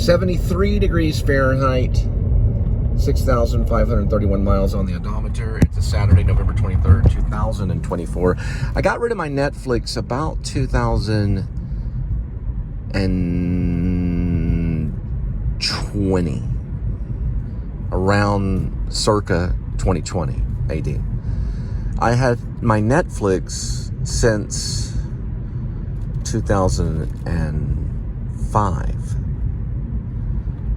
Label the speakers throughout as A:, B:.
A: 73 degrees Fahrenheit, 6,531 miles on the odometer. It's a Saturday, November 23rd, 2024. I got rid of my Netflix about 2020, around circa 2020 AD. I had my Netflix since 2005.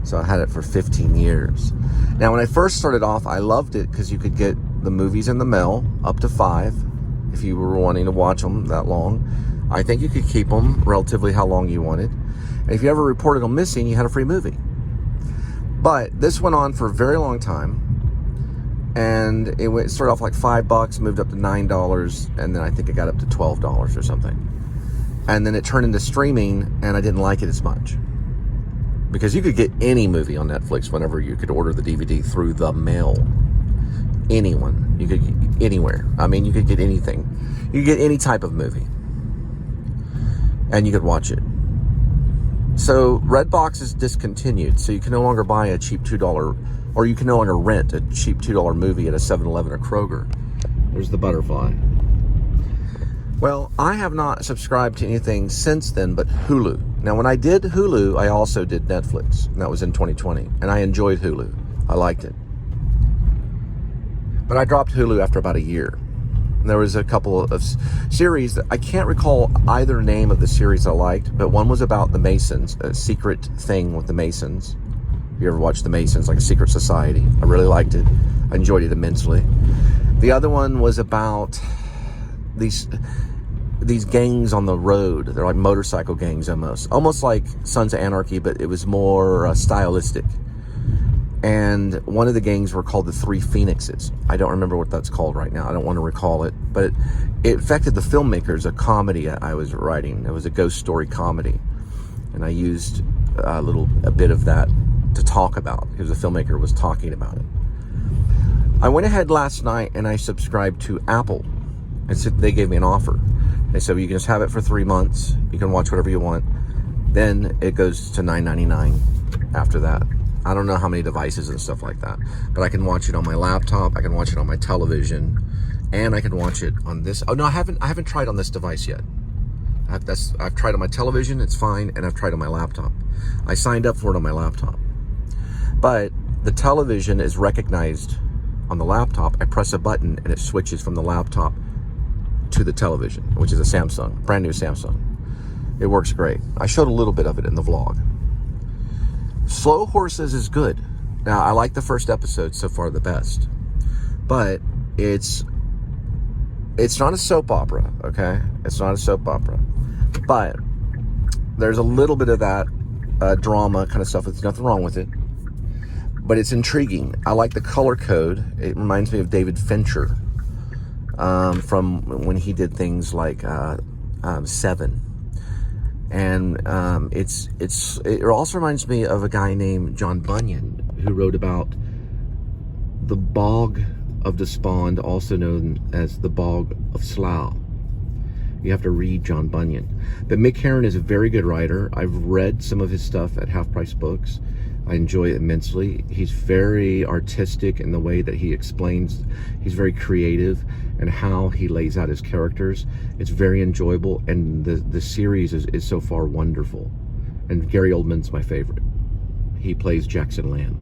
A: So I had it for 15 years. Now, when I first started off, I loved it because you could get the movies in the mail, up to 5, if you were wanting to watch them that long. I think you could keep them relatively how long you wanted. And if you ever reported them missing, you had a free movie. But this went on for a very long time. And it started off like $5, moved up to $9, and then I think it got up to $12 or something. And then it turned into streaming, and I didn't like it as much. Because you could get any movie on Netflix whenever you could order the DVD through the mail. Anyone. You could get anywhere. I mean, you could get anything. You could get any type of movie. And you could watch it. So Redbox is discontinued. So you can no longer buy a cheap $2, or you can no longer rent a cheap $2 movie at a 7-Eleven or Kroger. There's the butterfly. Well, I have not subscribed to anything since then but Hulu. Now, when I did Hulu, I also did Netflix. And that was in 2020. And I enjoyed Hulu. I liked it. But I dropped Hulu after about a year. And there was a couple of series that I can't recall either name of the series I liked, but one was about the Masons, a secret thing with the Masons. If you ever watched the Masons, like a secret society, I really liked it. I enjoyed it immensely. The other one was about these gangs on the road. They're like motorcycle gangs almost like Sons of Anarchy, but it was more stylistic. And one of the gangs were called the Three Phoenixes. I don't remember what that's called right now. I don't want to recall it, but it affected the filmmakers, a comedy I was writing. It was a ghost story comedy, and I used a bit of that to talk about because the filmmaker was talking about it. I went ahead last night and I subscribed to Apple. And so they gave me an offer. They said, well, you can just have it for 3 months. You can watch whatever you want. Then it goes to $9.99 after that. I don't know how many devices and stuff like that. But I can watch it on my laptop. I can watch it on my television. And I can watch it on this. Oh, no, I haven't tried on this device yet. I've tried on my television. It's fine. And I've tried on my laptop. I signed up for it on my laptop. But the television is recognized on the laptop. I press a button and it switches from the laptop to the television, which is a Samsung, brand new Samsung. It works great. I showed a little bit of it in the vlog. Slow Horses is good. Now, I like the first episode so far the best, but it's not a soap opera, okay? It's not a soap opera, but there's a little bit of that drama kind of stuff. There's nothing wrong with it, but it's intriguing. I like the color code. It reminds me of David Fincher. From when he did things like Seven, and it also reminds me of a guy named John Bunyan who wrote about the Bog of Despond, also known as the Bog of Slough. You have to read John Bunyan, but Mick Herron is a very good writer. I've read some of his stuff at Half Price Books. I enjoy it immensely. He's very artistic in the way that he explains. He's very creative in how he lays out his characters. It's very enjoyable, and the series is so far wonderful. And Gary Oldman's my favorite. He plays Jackson Lamb.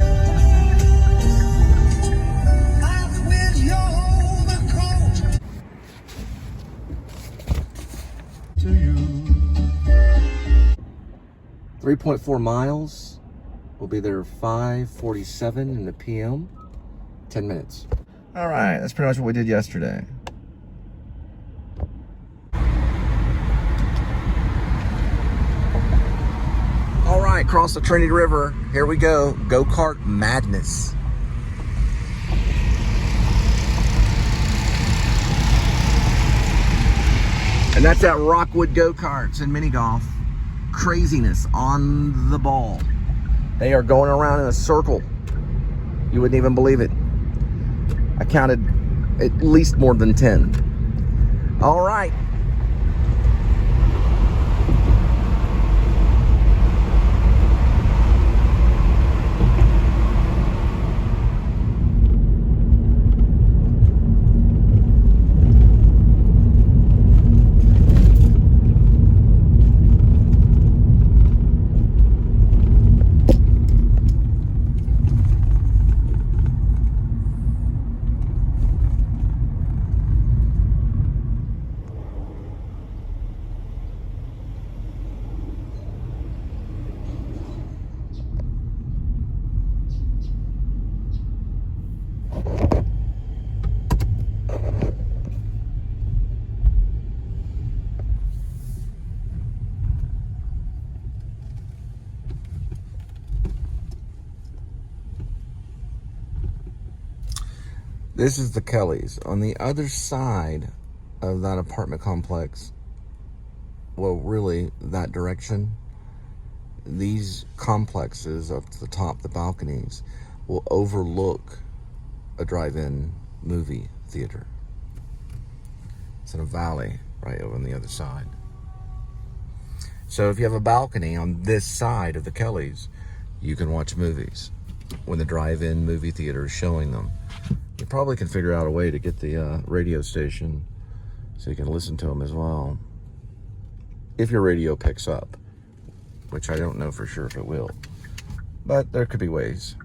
A: To you. 3.4 miles. We'll be there 5:47 in the PM. 10 minutes. All right, that's pretty much what we did yesterday. All right, cross the Trinity River. Here we go. Go-kart madness. And that's at Rockwood Go-Karts and Mini Golf. Craziness on the ball. They are going around in a circle. You wouldn't even believe it. I counted at least more than 10. All right. This is the Kellys. On the other side of that apartment complex, well, really, that direction, these complexes up to the top, the balconies, will overlook a drive-in movie theater. It's in a valley right over on the other side. So if you have a balcony on this side of the Kellys, you can watch movies when the drive-in movie theater is showing them. You probably can figure out a way to get the radio station so you can listen to them as well. If your radio picks up, which I don't know for sure if it will, but there could be ways.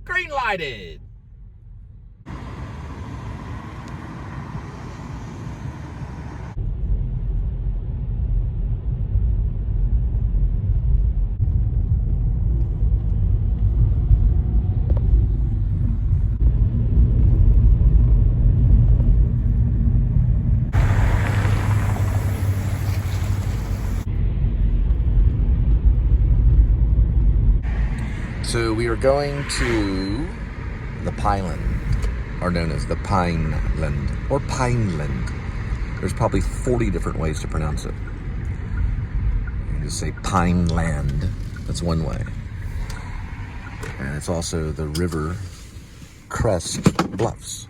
A: Green-lighted. So we are going to the Pineland, or known as the Pineland, or Pineland. There's probably 40 different ways to pronounce it. You can just say Pineland. That's one way. And it's also the River Crest Bluffs.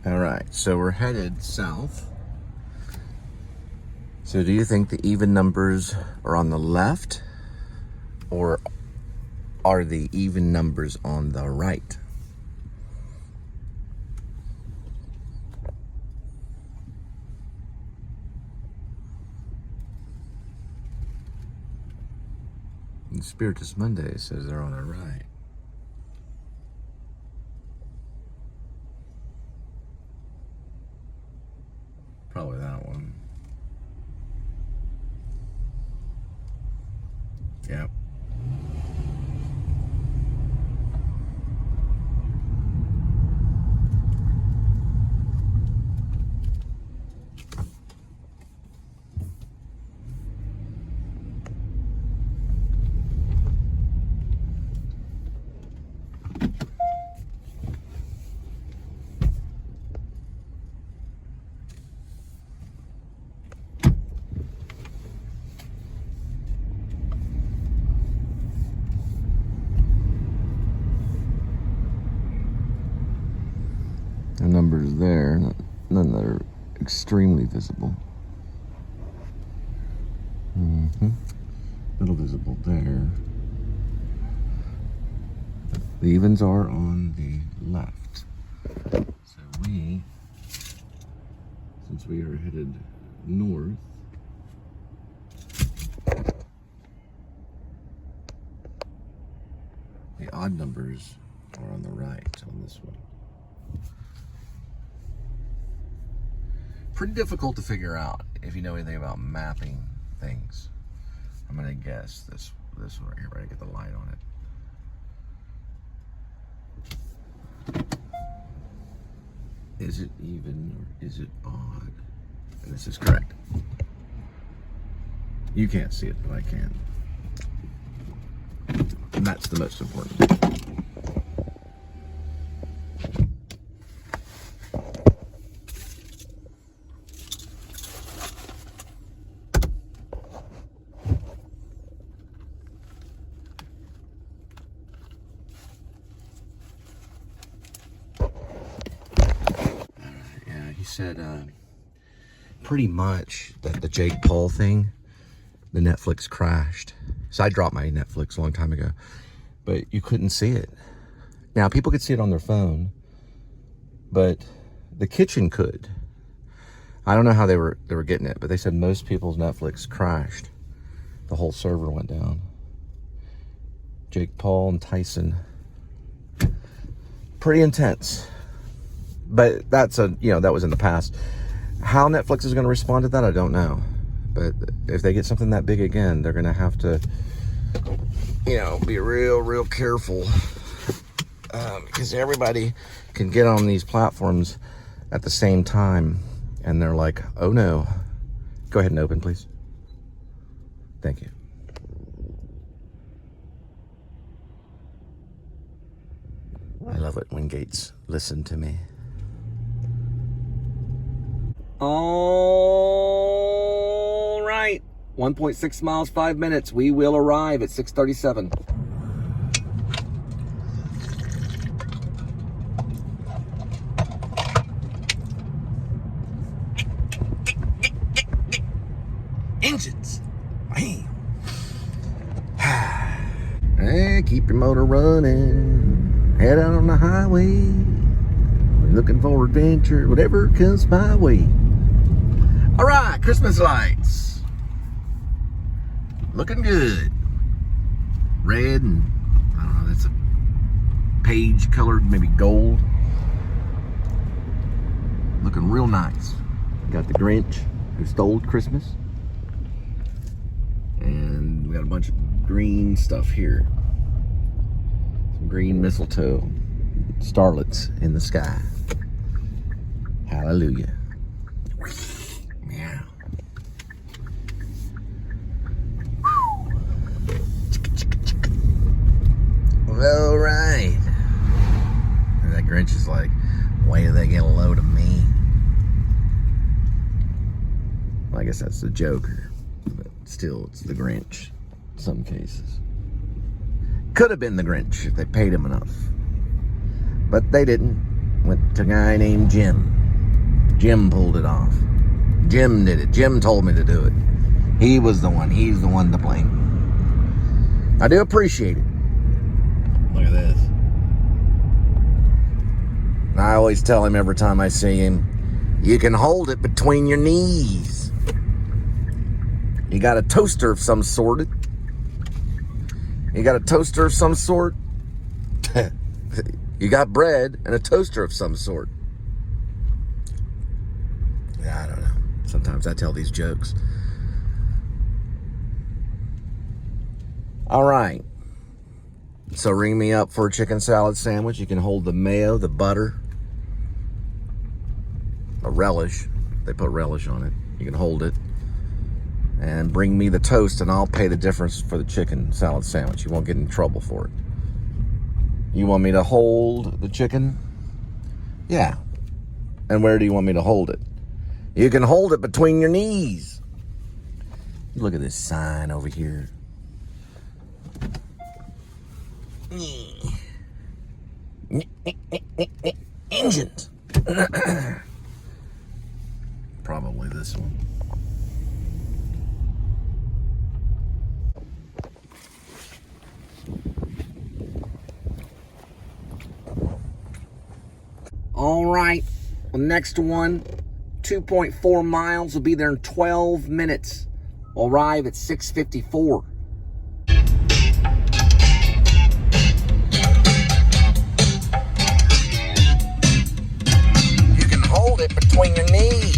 A: All right, so we're headed south. So do you think the even numbers are on the left, or are the even numbers on the right? And Spiritus Monday says they're on the right. Probably that one. Yep. numbers there, none that are extremely visible. Little visible there. The evens are on the left. So since we are headed north, the odd numbers are on the right on this one. Pretty difficult to figure out if you know anything about mapping things. I'm gonna guess this one right here, right? I get the light on it. Is it even or is it odd? And this is correct. You can't see it, but I can. And that's the most important. Said pretty much that the Jake Paul thing, the Netflix crashed. So I dropped my Netflix a long time ago, but you couldn't see it. Now people could see it on their phone, but the kitchen could. I don't know how they were getting it, but they said most people's Netflix crashed. The whole server went down. Jake Paul and Tyson. Pretty intense. But that's that was in the past. How Netflix is going to respond to that, I don't know. But if they get something that big again, they're going to have to, be real careful. Because everybody can get on these platforms at the same time. And they're like, oh no. Go ahead and open, please. Thank you. I love it when gates listen to me. All right, 1.6 miles, 5 minutes. We will arrive at 6:37. Engines. Bam. Hey, keep your motor running. Head out on the highway. Looking for adventure, whatever comes my way. All right, Christmas lights. Looking good. Red and, I don't know, that's a page colored, maybe gold. Looking real nice. Got the Grinch who stole Christmas. And we got a bunch of green stuff here. Some green mistletoe. Starlets in the sky. Hallelujah. Meow. All right. And that Grinch is like, wait till they get a load of me. Well, I guess that's the Joker. But still, it's the Grinch in some cases. Could have been the Grinch if they paid him enough. But they didn't. Went to a guy named Jim. Jim pulled it off. Jim did it. Jim told me to do it. He was the one. He's the one to blame. I do appreciate it. Look at this. I always tell him every time I see him, you can hold it between your knees. You got a toaster of some sort. You got a toaster of some sort. You got bread and a toaster of some sort. Yeah, I don't know. Sometimes I tell these jokes. All right. So ring me up for a chicken salad sandwich. You can hold the mayo, the butter, a relish. They put relish on it. You can hold it. And bring me the toast and I'll pay the difference for the chicken salad sandwich. You won't get in trouble for it. You want me to hold the chicken? Yeah. And where do you want me to hold it? You can hold it between your knees. Look at this sign over here. Engines. All right, the next one, 2.4 miles, will be there in 12 minutes. We'll arrive at 6:54. You can hold it between your knees.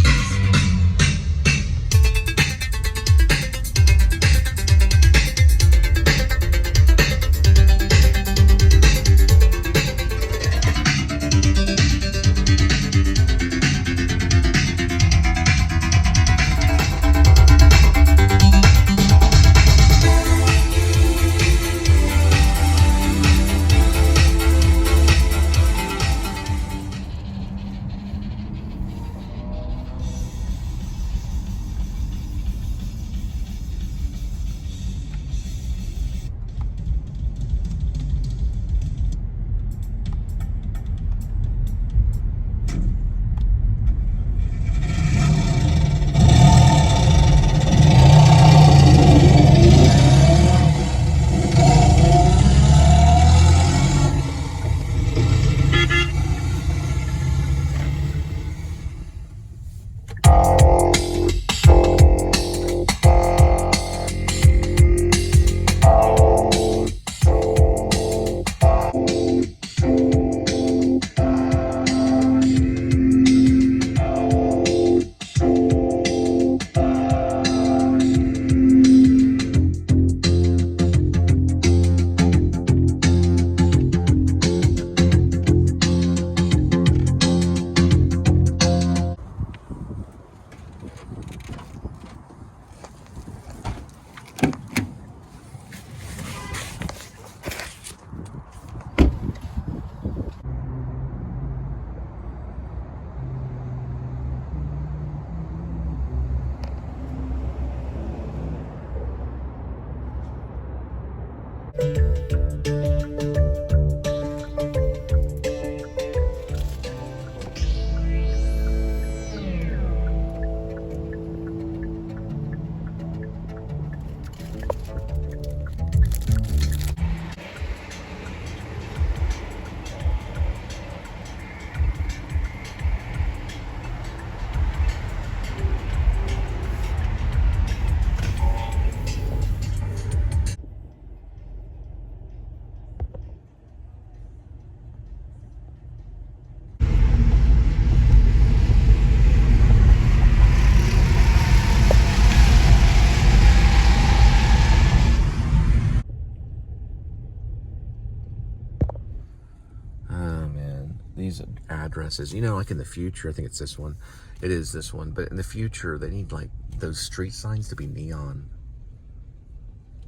A: These addresses, you know, like in the future, I think it's this one. It is this one, but in the future, they need like those street signs to be neon.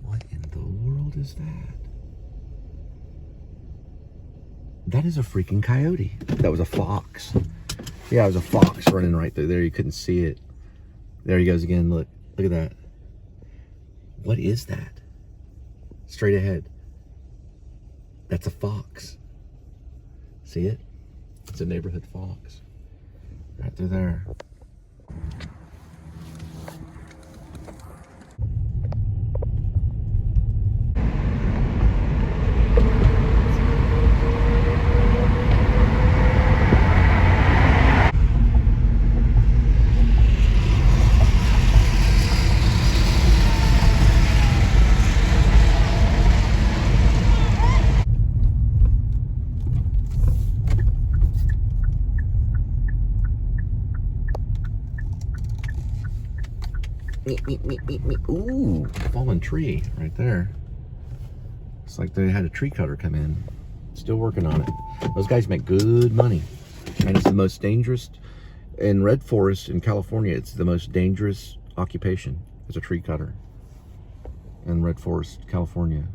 A: What in the world is that? That is a freaking coyote. That was a fox. Yeah, it was a fox running right through there. You couldn't see it. There he goes again. Look at that. What is that? Straight ahead. That's a fox. See it? It's a neighborhood fox. Right through there. Me. Ooh, fallen tree right there. It's like they had a tree cutter come in. Still working on it. Those guys make good money. And it's the most dangerous, in Red Forest in California, it's the most dangerous occupation as a tree cutter in Red Forest, California.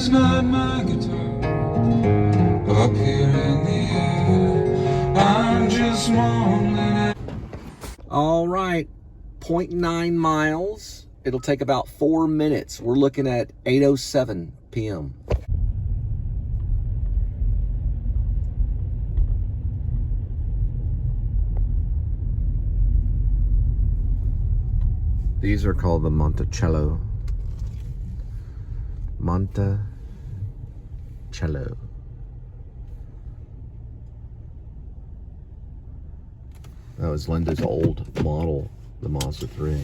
B: is not my guitar up here in the air. I'm just mumbling.
A: All right, 0.9 miles. It'll take about 4 minutes. We're looking at 8:07 p.m. These are called the Monticello. Monticello. That was Linda's old model, the Mazda 3.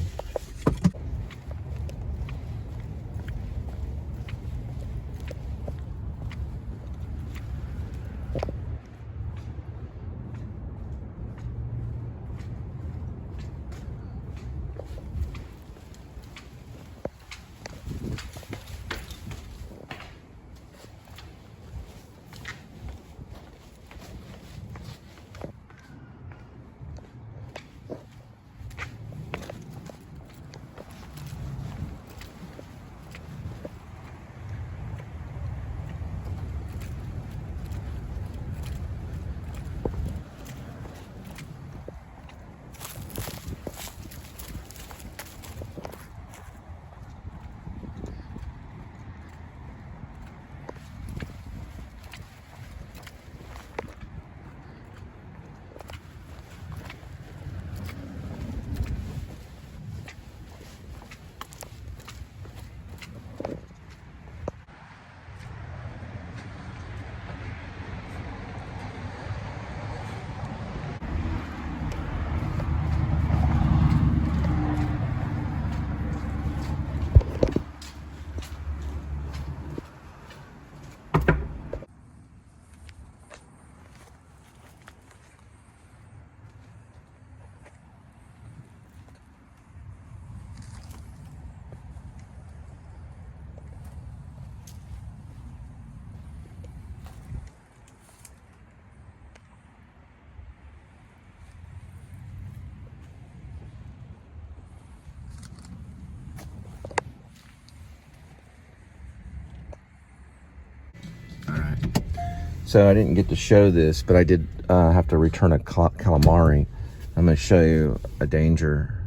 A: So I didn't get to show this, but I did have to return a calamari. I'm going to show you a danger.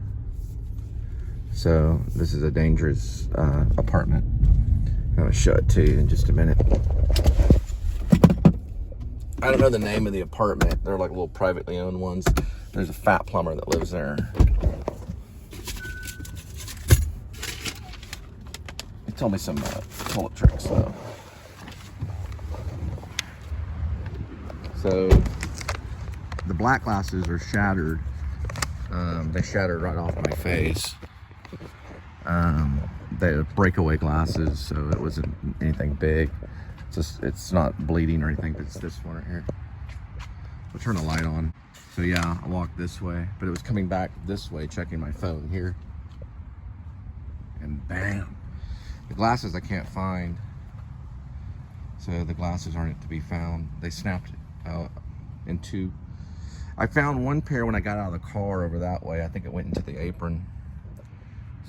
A: So this is a dangerous apartment. I'm going to show it to you in just a minute. I don't know the name of the apartment. They're like little privately owned ones. There's a fat plumber that lives there. He told me some toilet tricks though. So the black glasses are shattered. They shattered right off my face. They're breakaway glasses, so it wasn't anything big. It's not bleeding or anything, but it's this one right here. We'll turn the light on. So yeah, I walked this way, but it was coming back this way, checking my phone here. And bam! The glasses I can't find. So the glasses aren't to be found. They snapped in two. I found one pair when I got out of the car over that way. I think it went into the apron.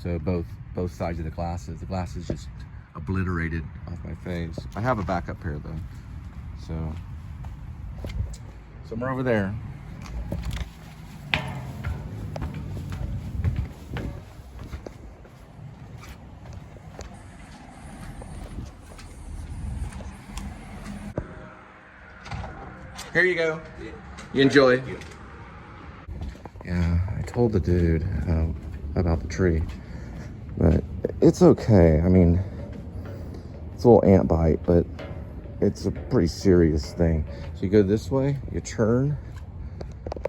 A: So both sides of the glasses just obliterated off my face. I have a backup pair though. So somewhere over there. Here you go. You enjoy. Yeah, I told the dude about the tree, but it's okay. I mean, it's a little ant bite, but it's a pretty serious thing. So you go this way, you turn,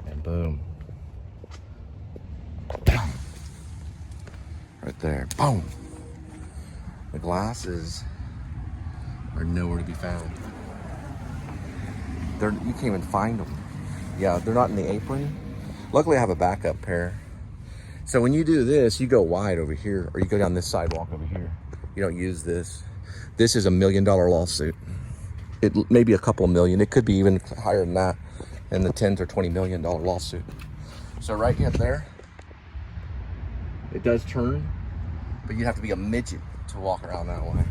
A: and boom. Right there, boom. The glasses are nowhere to be found. You can't even find them. Yeah, they're not in the apron. Luckily, I have a backup pair. So when you do this, you go wide over here, or you go down this sidewalk over here. You don't use this. This is $1 million lawsuit. It may be a couple of million. It could be even higher than that, in the $10 or $20 million lawsuit. So right here, there, it does turn, but you have to be a midget to walk around that way.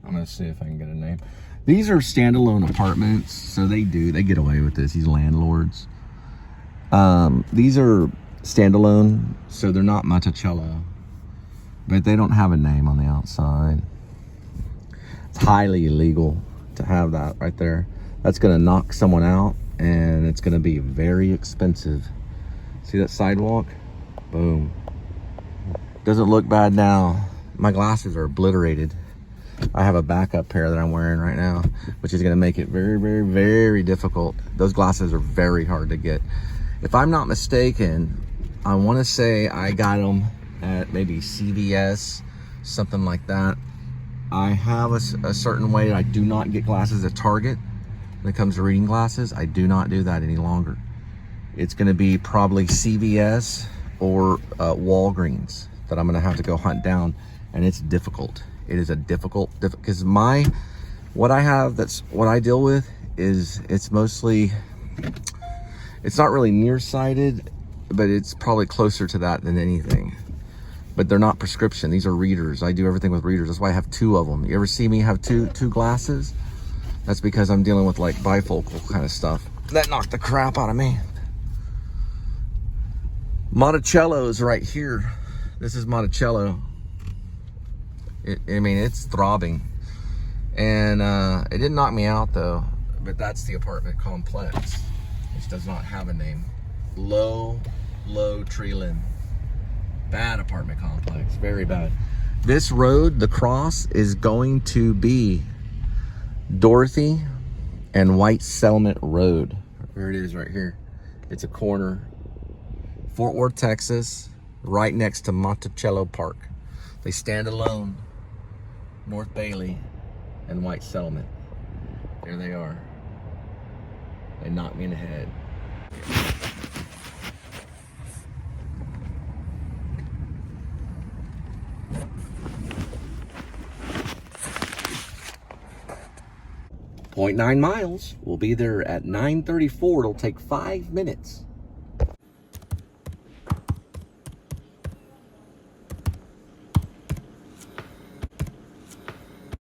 A: I'm gonna see if I can get a name. These are standalone apartments, so they get away with this, these landlords. These are standalone, so they're not Monticello, but they don't have a name on the outside. It's highly illegal to have that right there. That's gonna knock someone out, and it's gonna be very expensive. See that sidewalk? Boom. Doesn't look bad now. My glasses are obliterated. I have a backup pair that I'm wearing right now, which is gonna make it very, very, very difficult. Those glasses are very hard to get. If I'm not mistaken, I wanna say I got them at maybe CVS, something like that. I have a certain way. I do not get glasses at Target. When it comes to reading glasses, I do not do that any longer. It's gonna be probably CVS or Walgreens that I'm gonna have to go hunt down, and it's difficult. It is a difficult, because what I deal with is, it's mostly, it's not really nearsighted, but it's probably closer to that than anything. But they're not prescription. These are readers. I do everything with readers. That's why I have two of them. You ever see me have two glasses? That's because I'm dealing with like bifocal kind of stuff. That knocked the crap out of me. Monticello's right here. This is Monticello. I mean, it's throbbing. And it didn't knock me out though, but that's the apartment complex, which does not have a name. Low tree limb. Bad apartment complex, very bad. This road, the cross, is going to be Dorothy and White Settlement Road. There it is right here. It's a corner. Fort Worth, Texas, right next to Monticello Park. They stand alone. North Bailey and White Settlement. There they are. They knocked me in the head. .9 miles. We'll be there at 9:34. It'll take 5 minutes.